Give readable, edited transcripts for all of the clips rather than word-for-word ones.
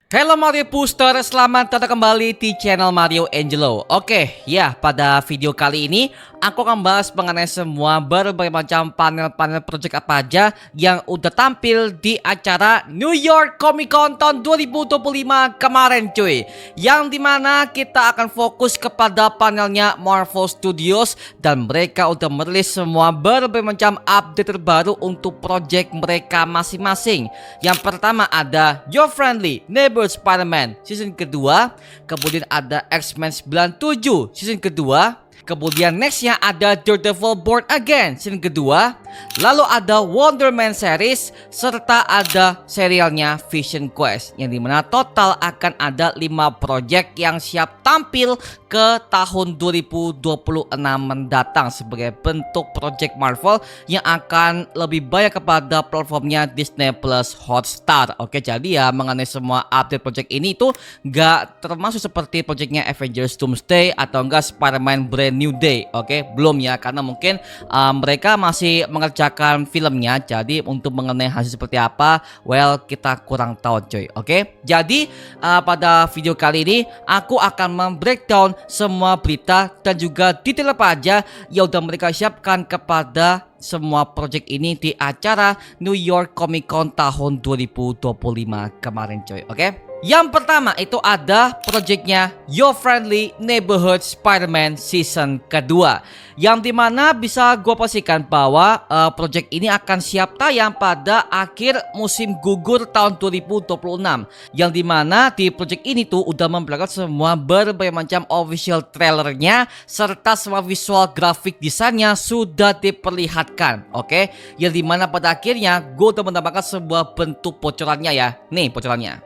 Halo Mario Booster, selamat datang kembali di channel Mario Angelo. Oke, ya pada video kali ini aku akan bahas mengenai semua berbagai macam panel-panel project apa aja yang udah tampil di acara New York Comic Con tahun 2025 kemarin cuy. Yang dimana kita akan fokus kepada panelnya Marvel Studios dan mereka udah merilis semua berbagai macam update terbaru untuk project mereka masing-masing. Yang pertama ada Your Friendly Neighbor Spider-Man season kedua, kemudian ada X-Men 97 season kedua, kemudian nextnya ada Daredevil Born Again season kedua, lalu ada Wonder Man series, serta ada serialnya Vision Quest, yang dimana total akan ada 5 project yang siap tampil ke tahun 2026 mendatang sebagai bentuk project Marvel yang akan lebih banyak kepada platformnya Disney Plus Hotstar. Oke, jadi ya mengenai semua update project ini itu nggak termasuk seperti projectnya Avengers Doomsday atau enggak Spider-Man Brand New Day. Oke, belum ya, karena mungkin mereka masih mengerjakan filmnya. Jadi untuk mengenai hasil seperti apa, well, kita kurang tahu cuy. Oke, jadi pada video kali ini aku akan membreakdown semua berita dan juga detail apa aja yang udah mereka siapkan kepada semua project ini di acara New York Comic Con tahun 2025 kemarin coy. Oke, yang pertama itu ada projectnya Your Friendly Neighborhood Spider-Man season kedua, yang dimana bisa gue pastikan bahwa project ini akan siap tayang pada akhir musim gugur tahun 2026. Yang dimana di project ini tuh udah memperlihatkan semua berbagai macam official trailernya serta semua visual grafik desainnya sudah diperlihatkan. Oke, yang dimana pada akhirnya gue udah menambahkan sebuah bentuk bocorannya ya. Nih bocorannya.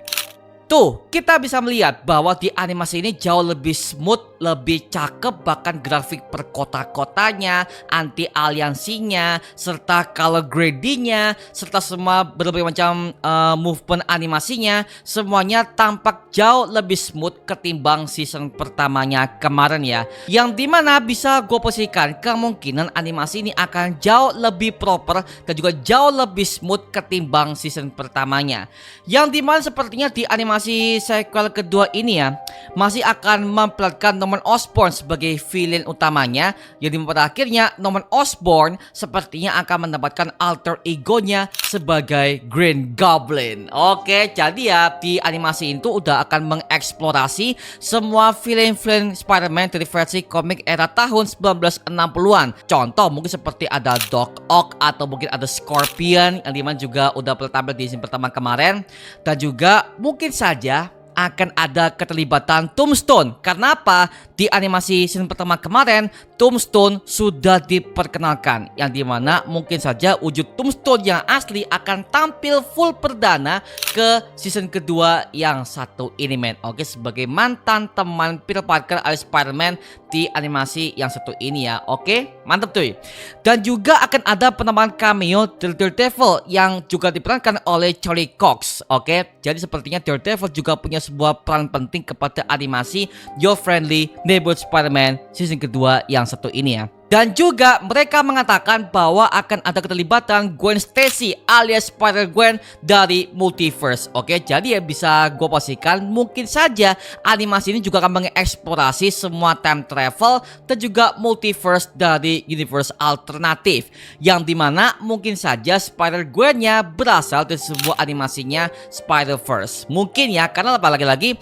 Tuh, kita bisa melihat bahwa di animasi ini jauh lebih smooth, lebih cakep, bahkan grafik per kota-kotanya, anti aliansinya, serta color gradingnya, serta semua berbagai macam movement animasinya, semuanya tampak jauh lebih smooth ketimbang season pertamanya kemarin ya. Yang dimana bisa gue posisikan kemungkinan animasi ini akan jauh lebih proper dan juga jauh lebih smooth ketimbang season pertamanya. Yang dimana sepertinya di animasi sequel kedua ini ya masih akan memperlihatkan Norman Osborn sebagai villain utamanya, yang pada akhirnya Norman Osborn sepertinya akan mendapatkan alter egonya sebagai Green Goblin. Oke, jadi ya di animasi itu udah akan mengeksplorasi semua villain-villain Spider-Man dari versi komik era tahun 1960-an. Contoh mungkin seperti ada Doc Ock atau mungkin ada Scorpion, yang dimana juga udah tampil di scene pertama kemarin, dan juga mungkin saja akan ada keterlibatan Tombstone. Karena apa? Di animasi season pertama kemarin Tombstone sudah diperkenalkan, yang dimana mungkin saja wujud Tombstone yang asli akan tampil full perdana ke season kedua yang satu ini men. Oke, sebagai mantan teman Peter Parker alias Spider-Man di animasi yang satu ini ya. Oke, mantap tuh. Dan juga akan ada penambahan cameo dari Daredevil yang juga diperankan oleh Charlie Cox. Oke, jadi sepertinya Daredevil juga punya sebuah peran penting kepada animasi Your Friendly Neighborhood Spider-Man season kedua yang satu ini ya. Dan juga mereka mengatakan bahwa akan ada keterlibatan Gwen Stacy alias Spider-Gwen dari Multiverse. Oke, jadi ya bisa gue pastikan mungkin saja animasi ini juga akan mengeksplorasi semua time travel dan juga multiverse dari universe alternatif, yang dimana mungkin saja Spider-Gwen-nya berasal dari sebuah animasinya Spider-Verse. Mungkin ya, karena lagi-lagi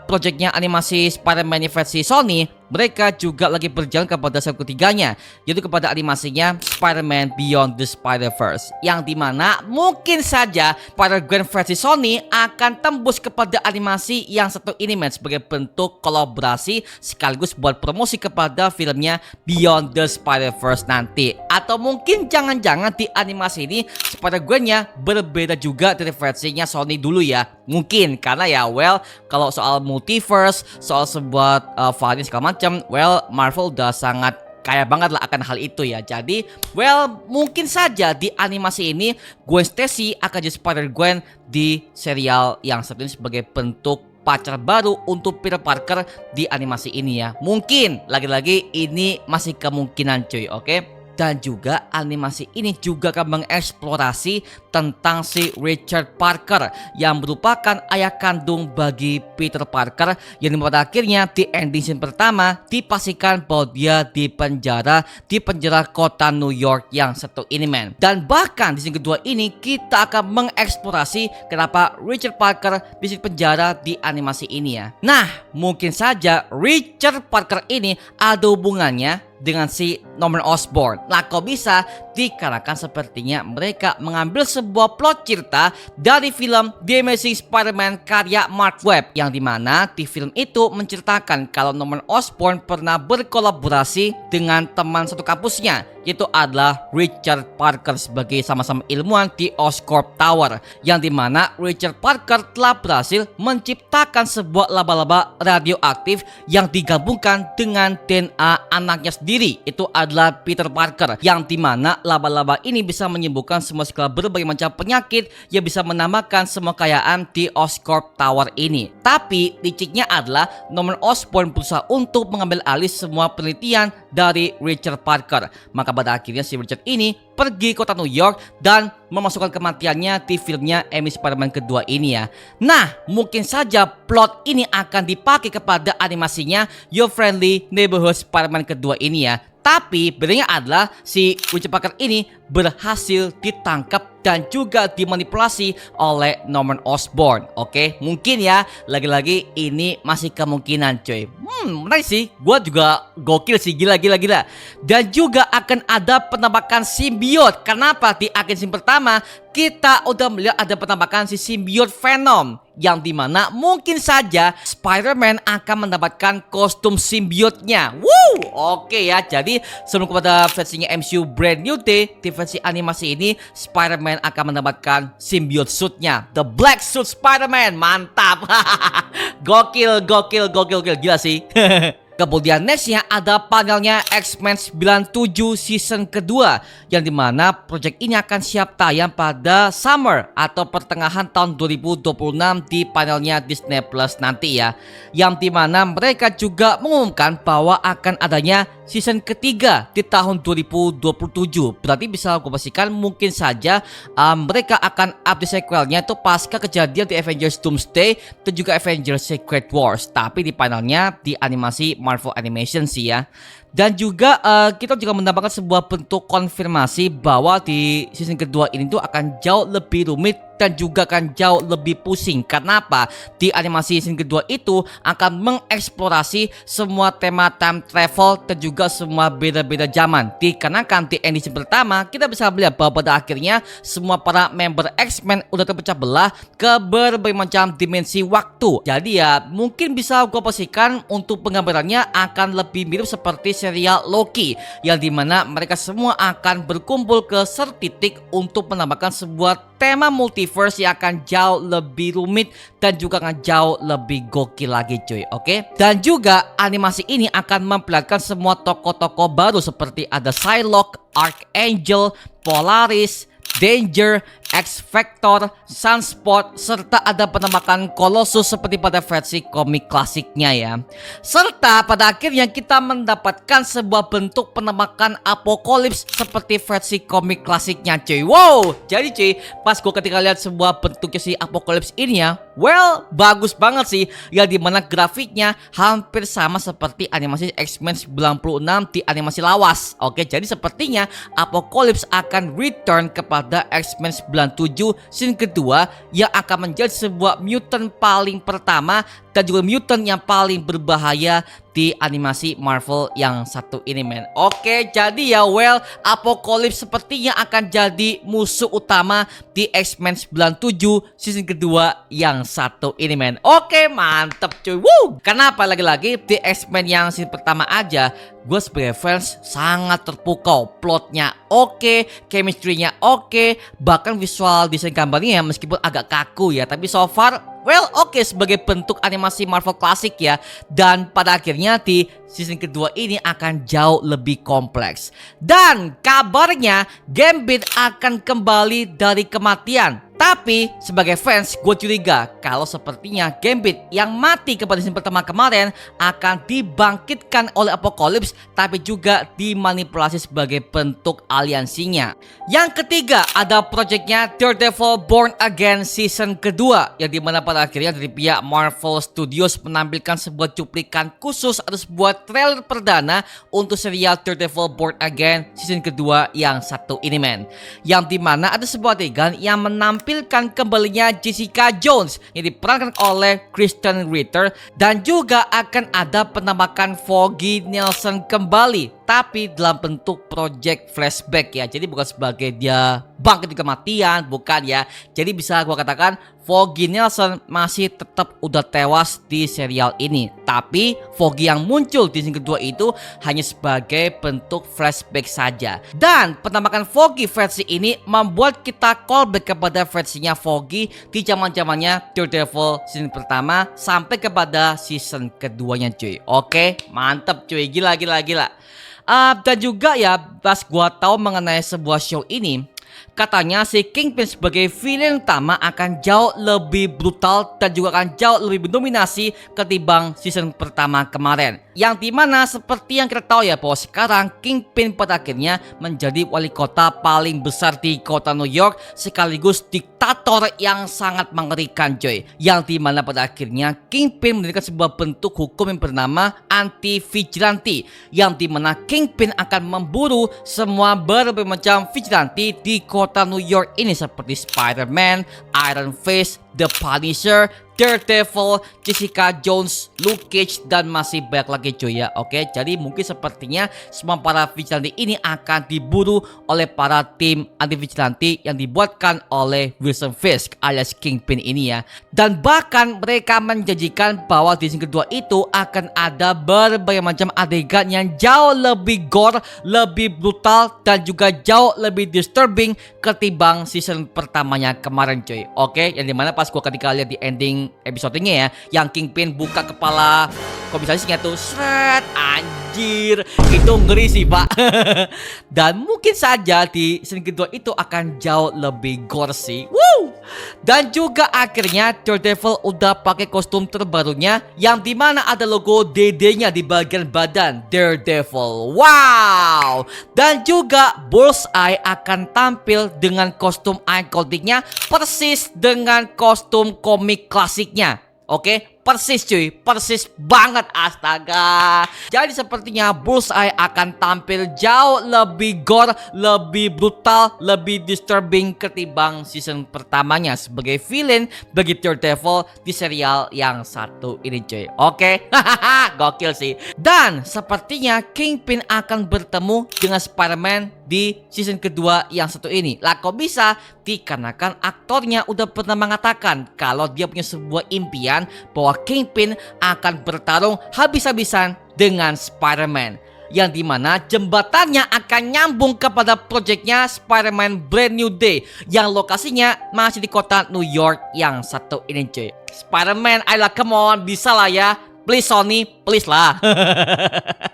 projectnya animasi Spider-Man versi Sony, mereka juga lagi berjalan kepada step ketiganya, yaitu kepada animasinya Spider-Man Beyond the Spider-Verse, yang dimana mungkin saja Spider-Gwen versi Sony akan tembus kepada animasi yang satu ini men, sebagai bentuk kolaborasi sekaligus buat promosi kepada filmnya Beyond the Spider-Verse nanti. Atau mungkin jangan-jangan di animasi ini Spider-Gwen-nya berbeda juga dari versinya Sony dulu ya. Mungkin karena ya well, kalau soal multiverse, soal sebuah varian segala macam, well, Marvel udah sangat kaya banget lah akan hal itu ya. Jadi well, mungkin saja di animasi ini Gwen Stacy akan jadi Spider-Gwen di serial yang satu ini sebagai bentuk pacar baru untuk Peter Parker di animasi ini ya. Mungkin lagi-lagi ini masih kemungkinan cuy. Oke. Dan juga animasi ini juga akan mengeksplorasi tentang si Richard Parker yang merupakan ayah kandung bagi Peter Parker, yang pada akhirnya di ending scene pertama dipastikan bahwa dia di penjara kota New York yang satu ini, men. Dan bahkan di scene kedua ini kita akan mengeksplorasi kenapa Richard Parker bisa di penjara di animasi ini ya. Nah, mungkin saja Richard Parker ini ada hubungannya dengan si Norman Osborn. Nah, kok bisa? Dikarenakan sepertinya mereka mengambil sebuah plot cerita dari film The Amazing Spider-Man karya Mark Webb, yang dimana di film itu menceritakan kalau Norman Osborn pernah berkolaborasi dengan teman satu kampusnya, yaitu adalah Richard Parker sebagai sama-sama ilmuwan di Oscorp Tower, yang dimana Richard Parker telah berhasil menciptakan sebuah laba-laba radioaktif yang digabungkan dengan DNA anaknya sendiri, itu adalah Peter Parker, yang dimana laba-laba ini bisa menyembuhkan semua segala berbagai macam penyakit yang bisa menambahkan semua kekayaan di Oscorp Tower ini. Tapi liciknya adalah Norman Osborn berusaha untuk mengambil alih semua penelitian dari Richard Parker. Maka pada akhirnya si Richard ini pergi kota New York dan memasukkan kematiannya di filmnya Amazing Spider-Man kedua ini ya. Nah, mungkin saja plot ini akan dipakai kepada animasinya Your Friendly Neighborhood Spider-Man kedua ini ya. Tapi bedanya adalah si Richard Parker ini berhasil ditangkap dan juga dimanipulasi oleh Norman Osborn. Oke, mungkin ya, lagi-lagi ini masih kemungkinan coy. Menarik sih, gua juga gokil sih, gila. Dan juga akan ada penampakan simbiot. Kenapa? Di akhir scene pertama kita udah melihat ada penampakan si simbiot Venom, yang dimana mungkin saja Spider-Man akan mendapatkan kostum simbiotnya. Oke ya, jadi sebelum kepada versinya MCU Brand New Day, di versi animasi ini Spider-Man akan mendapatkan symbiote suitnya, The Black Suit Spider-Man. Mantap. Gokil, gila sih. Kemudian nextnya ada panelnya X-Men 97 season kedua, yang dimana project ini akan siap tayang pada summer atau pertengahan tahun 2026 di panelnya Disney Plus nanti ya. Yang dimana mereka juga mengumumkan bahwa akan adanya season ketiga di tahun 2027. Berarti bisa gue pastikan mungkin saja mereka akan update sequelnya itu pasca kejadian di Avengers Doomsday dan juga Avengers Secret Wars. Tapi di panelnya di animasi Marvel Animation sih ya. Dan juga kita juga mendapatkan sebuah bentuk konfirmasi bahwa di season kedua ini tuh akan jauh lebih rumit dan juga akan jauh lebih pusing. Kenapa? Di animasi season kedua itu akan mengeksplorasi semua tema time travel dan juga semua beda-beda zaman. Dikarenakan di ending pertama kita bisa melihat bahwa pada akhirnya semua para member X-Men udah terpecah belah ke berbagai macam dimensi waktu. Jadi ya mungkin bisa gue pastikan untuk penggambarannya akan lebih mirip seperti serial Loki, yang dimana mereka semua akan berkumpul ke satu titik untuk menambahkan sebuah tema multiverse yang akan jauh lebih rumit dan juga akan jauh lebih gokil lagi cuy. Oke. Dan juga animasi ini akan memperlihatkan semua tokoh-tokoh baru seperti ada Psylocke, Archangel, Polaris, Danger, X-Factor, Sunspot, serta ada penampakan Colossus seperti pada versi komik klasiknya ya. Serta pada akhirnya kita mendapatkan sebuah bentuk penampakan Apokolips seperti versi komik klasiknya cuy. Jadi cuy, pas gue ketika lihat sebuah bentuknya si Apokolips ini ya, bagus banget sih. Yang dimana grafiknya hampir sama seperti animasi X-Men 96 di animasi lawas. Oke, jadi sepertinya Apokolips akan return kepada X-Men 97 scene kedua yang akan menjadi sebuah mutant paling pertama dan juga mutant yang paling berbahaya di animasi Marvel yang satu ini men. Oke, jadi ya Apokolips sepertinya akan jadi musuh utama di X-Men 97 season kedua yang satu ini men. Oke, mantep cuy. Kenapa lagi-lagi di X-Men yang season pertama aja gue sebagai fans sangat terpukau. Plotnya oke, chemistry-nya oke, bahkan visual desain gambarnya ya meskipun agak kaku ya, tapi so far oke sebagai bentuk animasi Marvel klasik ya. Dan pada akhirnya di season kedua ini akan jauh lebih kompleks. Dan kabarnya Gambit akan kembali dari kematian. Tapi sebagai fans, gue curiga kalau sepertinya Gambit yang mati kepada season pertama kemarin akan dibangkitkan oleh Apocalypse, tapi juga dimanipulasi sebagai bentuk aliansinya. Yang ketiga ada projectnya Daredevil Born Again season kedua, yang dimana pada akhirnya dari pihak Marvel Studios menampilkan sebuah cuplikan khusus atau sebuah trailer perdana untuk serial Daredevil Born Again season kedua yang satu ini men. Yang dimana ada sebuah adegan yang menampilkan kembalinya Jessica Jones yang diperankan oleh Kristen Ritter, dan juga akan ada penampakan Foggy Nelson kembali, tapi dalam bentuk project flashback ya. Jadi bukan sebagai dia bangkit dari kematian, bukan ya. Jadi bisa gua katakan Foggy Nelson masih tetap udah tewas di serial ini, tapi Foggy yang muncul di season kedua itu hanya sebagai bentuk flashback saja. Dan penampakan Foggy versi ini membuat kita callback kepada versinya Foggy di zaman-zamannya Daredevil season pertama sampai kepada season keduanya cuy. Oke, mantap cuy, gila. Dan juga ya, pas gua tahu mengenai sebuah show ini, katanya si Kingpin sebagai villain utama akan jauh lebih brutal dan juga akan jauh lebih mendominasi ketimbang season pertama kemarin. Yang dimana seperti yang kita tahu ya, bahwa sekarang Kingpin pada akhirnya menjadi wali kota paling besar di kota New York, sekaligus diktator yang sangat mengerikan coy. Yang dimana pada akhirnya Kingpin mendirikan sebuah bentuk hukum yang bernama anti-vigilante, yang dimana Kingpin akan memburu semua berbagai macam vigilante di kota New York ini, seperti Spider-Man, Iron Fist, The Punisher, Daredevil, Jessica Jones, Luke Cage, dan masih banyak lagi cuy ya. Oke, jadi mungkin sepertinya semua para vigilante ini akan diburu oleh para tim anti vigilante yang dibuatkan oleh Wilson Fisk alias Kingpin ini ya. Dan bahkan mereka menjanjikan bahwa di season kedua itu akan ada berbagai macam adegan yang jauh lebih gore, lebih brutal, dan juga jauh lebih disturbing ketimbang season pertamanya kemarin cuy. Oke, yang dimana pas gua ketika lihat di ending episodenya ya, yang Kingpin buka kepala komisarisnya tuh, seret, anjir, itu ngeri sih pak. Dan mungkin saja di season kedua itu akan jauh lebih gore sih. Woo! Dan juga akhirnya Daredevil udah pakai kostum terbarunya, yang dimana ada logo DD-nya di bagian badan Daredevil. Wow! Dan juga Bullseye akan tampil dengan kostum ikoniknya persis dengan kostum komik klasiknya. Oke, persis cuy, persis banget, astaga. Jadi sepertinya Bullseye akan tampil jauh lebih gore, lebih brutal, lebih disturbing ketimbang season pertamanya sebagai villain bagi Daredevil di serial yang satu ini cuy. Oke, hahaha, gokil sih. Dan sepertinya Kingpin akan bertemu dengan Spider-Man di season kedua yang satu ini. Lah kok bisa? Dikarenakan aktornya udah pernah mengatakan kalau dia punya sebuah impian bahwa Kingpin akan bertarung habis-habisan dengan Spider-Man, yang dimana jembatannya akan nyambung kepada proyeknya Spider-Man Brand New Day yang lokasinya masih di kota New York yang satu ini cuy. Spider-Man, ayolah, come on, bisa lah ya. Please Sony, please lah.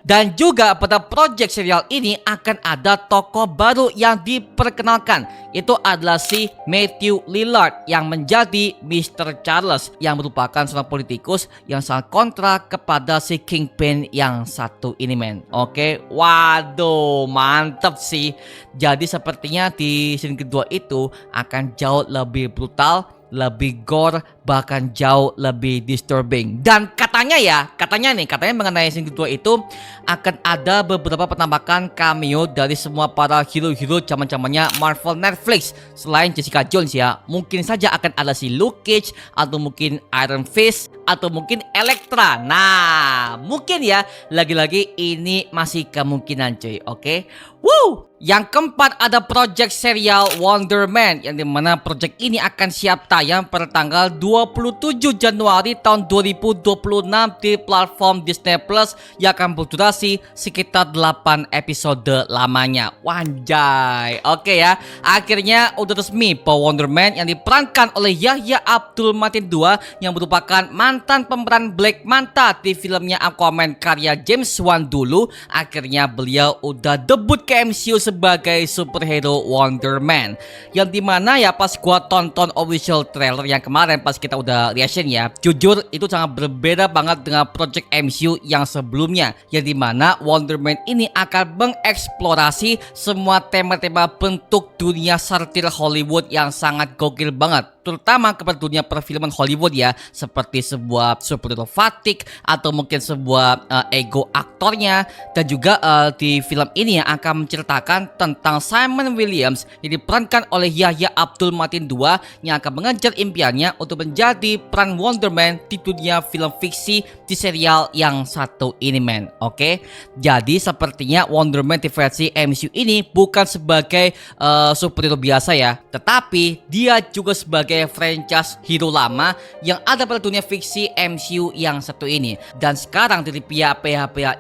Dan juga pada project serial ini akan ada tokoh baru yang diperkenalkan. Itu adalah si Matthew Lillard yang menjadi Mr. Charles, yang merupakan seorang politikus yang sangat kontra kepada si Kingpin yang satu ini men. Oke, waduh, mantep sih. Jadi sepertinya di scene kedua itu akan jauh lebih brutal, lebih gore, bahkan jauh lebih disturbing. Dan katanya mengenai scene kedua itu akan ada beberapa penampakan cameo dari semua para hero-hero zaman-zamannya Marvel Netflix selain Jessica Jones ya. Mungkin saja akan ada si Luke Cage, atau mungkin Iron Fist, atau mungkin Elektra. Nah, mungkin ya, lagi-lagi ini masih kemungkinan cuy. Oke. Woo! Yang keempat ada project serial Wonder Man, yang dimana project ini akan siap tayang pada tanggal 20 27 Januari tahun 2026 di platform Disney Plus yang akan berdurasi sekitar 8 episode lamanya. Wanjay. Oke ya, akhirnya udah resmi bahwa Wonder Man yang diperankan oleh Yahya Abdul Mateen II yang merupakan mantan pemeran Black Manta di filmnya Aquaman karya James Wan dulu, akhirnya beliau udah debut ke MCU sebagai superhero Wonder Man. Yang dimana ya pas gua tonton official trailer yang kemarin pas kita udah reaction ya, jujur itu sangat berbeda banget dengan project MCU yang sebelumnya, yang dimana Wonder Man ini akan mengeksplorasi semua tema-tema bentuk dunia satir Hollywood yang sangat gokil banget, terutama kepada dunia perfilman Hollywood ya, seperti sebuah superhero fatigue atau mungkin sebuah ego aktornya. Dan juga di film ini yang akan menceritakan tentang Simon Williams yang diperankan oleh Yahya Abdul Mateen II yang akan mengejar impiannya untuk menjadi peran Wonder Man di dunia film fiksi di serial yang satu ini men. Oke, jadi sepertinya Wonder Man di versi MCU ini bukan sebagai superhero biasa ya, tetapi dia juga sebagai franchise hero lama yang ada pada dunia fiksi MCU yang satu ini. Dan sekarang dari pihak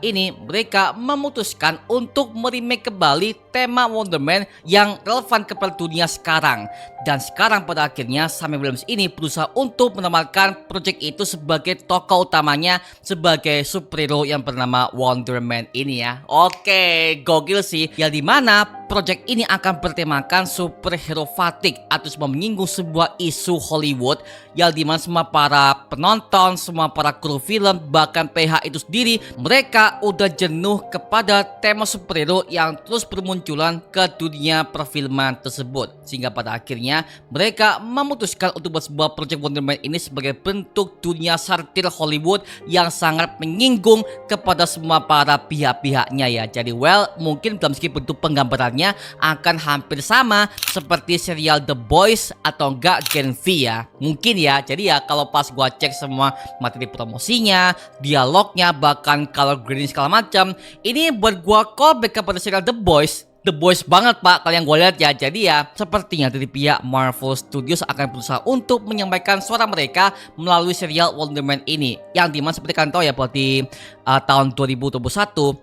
ini mereka memutuskan untuk meremake kembali tema Wonder Man yang relevan kepada dunia sekarang. Dan sekarang pada akhirnya Sam Williams ini berusaha untuk menempatkan project itu sebagai tokoh utamanya sebagai superhero yang bernama Wonder Man ini ya. Oke, gokil sih. Yang dimana project ini akan bertemakan superhero fatigue atau semua menyinggung sebuah isu Hollywood yang dimana semua para penonton, semua para kru film, bahkan PH itu sendiri, mereka udah jenuh kepada tema superhero yang terus bermunculan ke dunia perfilman tersebut. Sehingga pada akhirnya mereka memutuskan untuk buat sebuah project Wonder Man ini sebagai bentuk dunia satir Hollywood yang sangat menyinggung kepada semua para pihak-pihaknya ya. Jadi mungkin dalam segi bentuk penggambarannya akan hampir sama seperti serial The Boys atau enggak Gen V ya. Mungkin ya. Jadi ya kalau pas gua cek semua materi promosinya, dialognya, bahkan color grading segala macam, ini buat gua callback kepada serial The Boys. The Boys banget pak kalian gue lihat ya. Jadi ya sepertinya dari pihak Marvel Studios akan berusaha untuk menyampaikan suara mereka melalui serial Wonder Man ini, yang dimana seperti kalian tahu ya bahwa di tahun 2021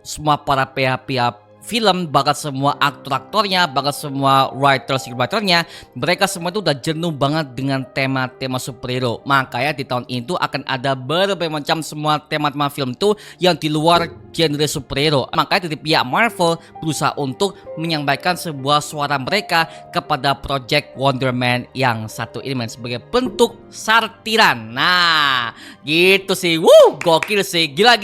semua para pihak film, bahkan semua aktor-aktornya, bahkan semua writer-writernya, mereka semua itu udah jenuh banget dengan tema-tema superhero. Makanya di tahun ini tuh akan ada berbagai macam semua tema-tema film tuh yang di luar genre superhero. Makanya dari pihak Marvel berusaha untuk menyampaikan sebuah suara mereka kepada project Wonder Man yang satu ini sebagai bentuk sartiran. Nah, gitu sih. Gokil sih. Gila.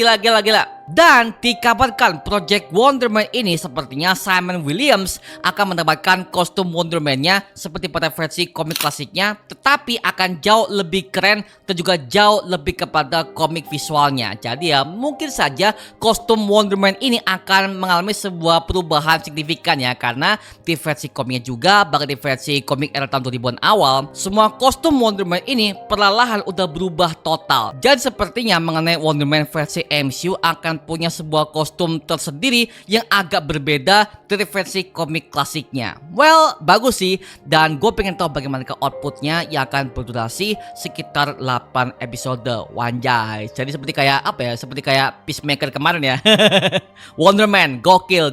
Dan dikabarkan project Wonder Man ini sepertinya Simon Williams akan mendapatkan kostum Wonder Man-nya seperti pada versi komik klasiknya, tetapi akan jauh lebih keren dan juga jauh lebih kepada komik visualnya. Jadi ya mungkin saja kostum Wonder Man ini akan mengalami sebuah perubahan signifikan ya, karena di versi komiknya juga, bahkan di versi komik era tahun 2000-an awal, semua kostum Wonder Man ini perlahan udah berubah total. Jadi sepertinya mengenai Wonder Man versi MCU akan punya sebuah kostum tersendiri yang agak berbeda dari versi komik klasiknya. Bagus sih. Dan gue pengen tahu bagaimana ke outputnya yang akan berdurasi sekitar 8 episode. Wanjay. Jadi seperti kayak apa ya? Seperti kayak Peacemaker kemarin ya. Wonder Man, gokil.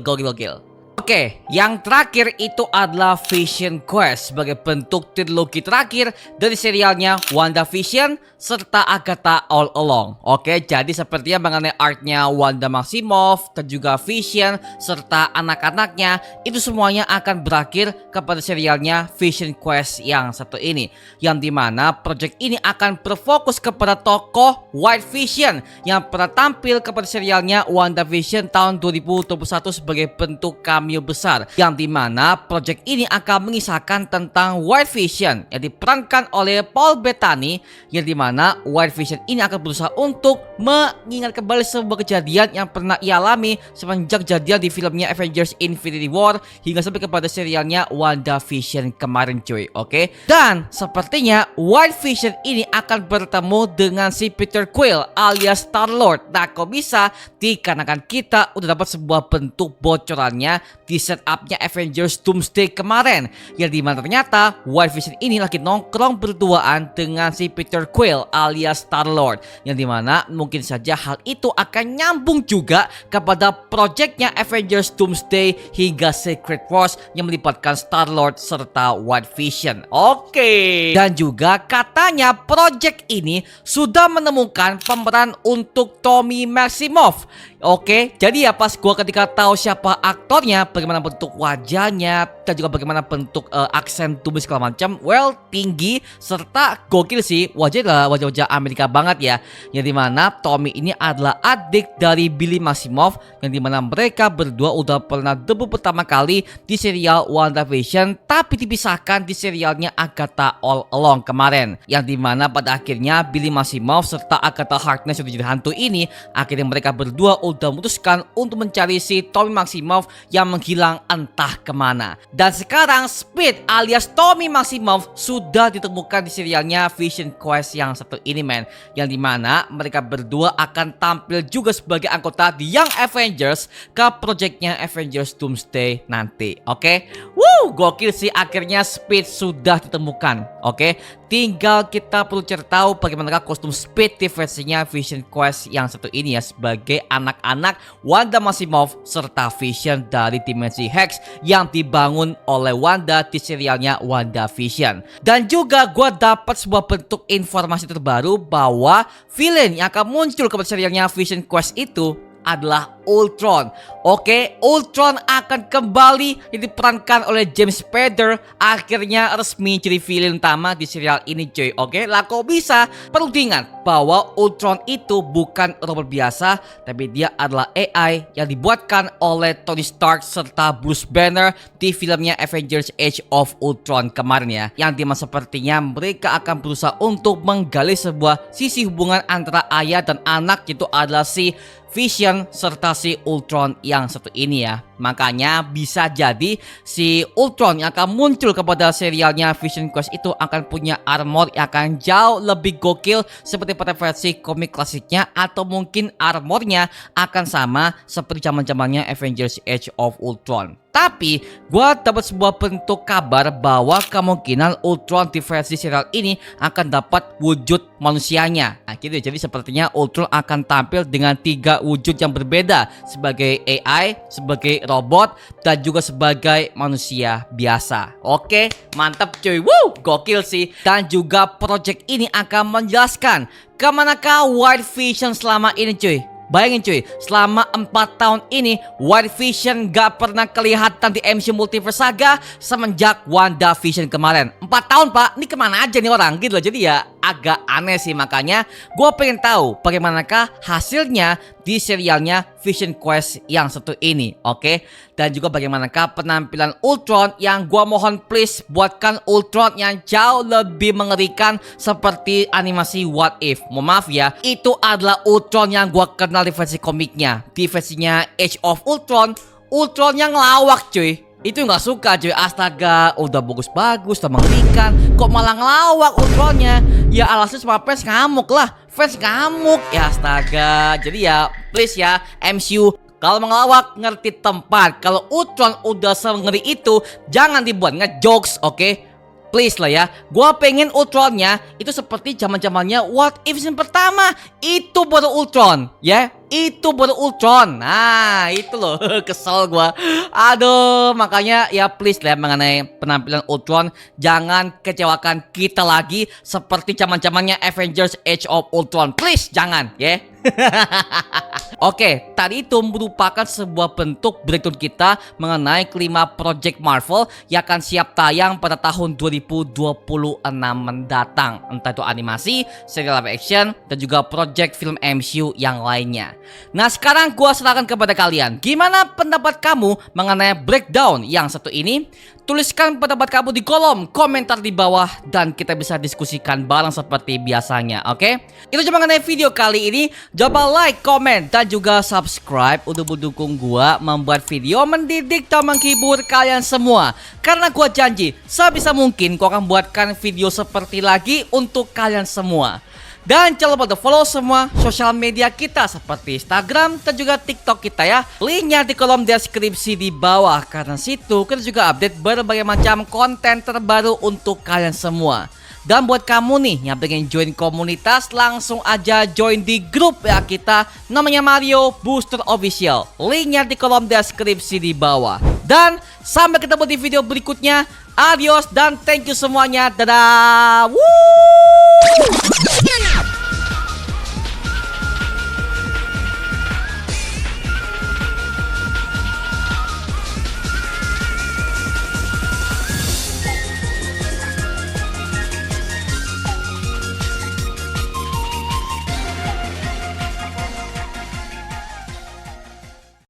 Oke, yang terakhir itu adalah Vision Quest sebagai bentuk trilogi terakhir dari serialnya WandaVision serta Agatha All Along. Oke, jadi sepertinya mengenai arc-nya Wanda Maximoff dan juga Vision serta anak-anaknya, itu semuanya akan berakhir kepada serialnya Vision Quest yang satu ini, yang dimana project ini akan berfokus kepada tokoh White Vision yang pernah tampil kepada serialnya WandaVision tahun 2021 sebagai bentuk cameo besar, yang dimana project ini akan mengisahkan tentang White Vision yang diperankan oleh Paul Bettany, yang dimana White Vision ini akan berusaha untuk mengingat kembali sebuah kejadian yang pernah ia alami semenjak kejadian di filmnya Avengers Infinity War hingga sampai kepada serialnya WandaVision kemarin cuy. Oke, dan sepertinya White Vision ini akan bertemu dengan si Peter Quill alias Star-Lord. Nah, kok bisa? Dikarenakan kita udah dapat sebuah bentuk bocorannya di setupnya Avengers Doomsday kemarin, yang dimana ternyata White Vision ini lagi nongkrong berduaan dengan si Peter Quill alias Star-Lord, yang dimana mungkin saja hal itu akan nyambung juga kepada projectnya Avengers Doomsday hingga Secret Wars yang melibatkan Star-Lord serta White Vision. Oke. Dan juga katanya project ini sudah menemukan pemeran untuk Tommy Maximoff. Oke, jadi ya pas gua ketika tahu siapa aktornya, bagaimana bentuk wajahnya, dan juga bagaimana bentuk aksen tubuh segala macam, well, tinggi serta gokil sih. Wajahnya wajah-wajah Amerika banget ya. Yang dimana Tommy ini adalah adik dari Billy Maximoff, yang dimana mereka berdua udah pernah debut pertama kali di serial WandaVision, tapi dipisahkan di serialnya Agatha All Along kemarin. Yang dimana pada akhirnya Billy Maximoff serta Agatha Harkness yang jadi hantu ini, akhirnya mereka berdua udah memutuskan untuk mencari si Tommy Maximoff yang menghilang entah kemana. Dan sekarang Speed alias Tommy Maximoff sudah ditemukan di serialnya Vision Quest yang satu ini, men. Yang dimana mereka berdua akan tampil juga sebagai anggota di Young Avengers ke projectnya Avengers Doomsday nanti. Oke, gokil sih, akhirnya Speed sudah ditemukan. Oke, tinggal kita perlu cari tahu bagaimana kostum Speed di versinya Vision Quest yang satu ini ya, sebagai anak-anak Wanda Maximoff serta Vision dari dimensi Hex yang dibangun oleh Wanda di serialnya WandaVision. Dan juga gue dapat sebuah bentuk informasi terbaru bahwa villain yang akan muncul ke serialnya Vision Quest itu adalah Ultron. Oke, Ultron akan kembali diperankan oleh James Spader. Akhirnya resmi jadi villain utama di serial ini, cuy. Oke, lah kok bisa? Perlu diingat bahwa Ultron itu bukan robot biasa, tapi dia adalah AI yang dibuatkan oleh Tony Stark serta Bruce Banner di filmnya Avengers Age of Ultron kemarin ya. Yang dimana sepertinya mereka akan berusaha untuk menggali sebuah sisi hubungan antara ayah dan anak, itu adalah si Vision serta si Ultron yang satu ini ya. Makanya bisa jadi si Ultron yang akan muncul kepada serialnya Vision Quest itu akan punya armor yang akan jauh lebih gokil seperti pada versi komik klasiknya, atau mungkin armornya akan sama seperti zaman-zamannya Avengers Age of Ultron. Tapi gue dapat sebuah bentuk kabar bahwa kemungkinan Ultron di versi serial ini akan dapat wujud manusianya. Nah gitu, jadi sepertinya Ultron akan tampil dengan 3 wujud yang berbeda, sebagai AI, sebagai robot, dan juga sebagai manusia biasa. Oke, mantap cuy. Gokil sih. Dan juga project ini akan menjelaskan kemanakah White Vision selama ini, cuy. Bayangin cuy, selama 4 tahun ini White Vision gak pernah kelihatan di MCU Multiverse Saga semenjak WandaVision kemarin. 4 tahun pak, ini kemana aja nih orang gitu loh. Jadi ya agak aneh sih, makanya gue pengen tahu bagaimanakah hasilnya di serialnya Vision Quest yang satu ini. Oke, dan juga bagaimanakah penampilan Ultron, yang gue mohon please buatkan Ultron yang jauh lebih mengerikan seperti animasi What If. Mohon maaf ya, itu adalah Ultron yang gue kenal di versi komiknya. Di versinya Age of Ultron, Ultron yang lawak cuy. Itu nggak suka cuy, astaga, udah bagus-bagus, udah mengerikan, kok malah ngelawak Ultronnya. Ya alhasil semua fans ngamuk lah, fans ngamuk ya, astaga. Jadi ya please ya MCU, kalau mengelawak ngerti tempat. Kalau Ultron udah sengeri itu jangan dibuat ngejokes, oke? Please lah ya, gua pengen Ultronnya itu seperti zaman-zamannya What If season pertama. Itu baru Ultron, ya. Itu baru Ultron. Nah, itu loh, kesel gua. Aduh, makanya ya please lah mengenai penampilan Ultron, jangan kecewakan kita lagi seperti zaman-zamannya Avengers Age of Ultron. Please, jangan, ya. Oke, tadi itu merupakan sebuah bentuk breakdown kita mengenai kelima project Marvel yang akan siap tayang pada tahun 2026 mendatang. Entah itu animasi, serial live action, dan juga project film MCU yang lainnya. Nah sekarang gua serahkan kepada kalian, gimana pendapat kamu mengenai breakdown yang satu ini? Tuliskan pendapat kamu di kolom komentar di bawah dan kita bisa diskusikan bareng seperti biasanya, oke? Itu cuma mengenai video kali ini. Coba like, komen, dan juga subscribe untuk mendukung gua membuat video mendidik dan menghibur kalian semua. Karena gua janji sebisa mungkin gua akan buatkan video seperti lagi untuk kalian semua. Dan jangan lupa follow semua sosial media kita seperti Instagram dan juga TikTok kita ya. Linknya di kolom deskripsi di bawah. Karena situ kita juga update berbagai macam konten terbaru untuk kalian semua. Dan buat kamu nih yang pengen join komunitas, langsung aja join di grup ya kita, namanya Mario Booster Official. Linknya di kolom deskripsi di bawah. Dan sampai ketemu di video berikutnya. Adios dan thank you semuanya. Dadah. Woo!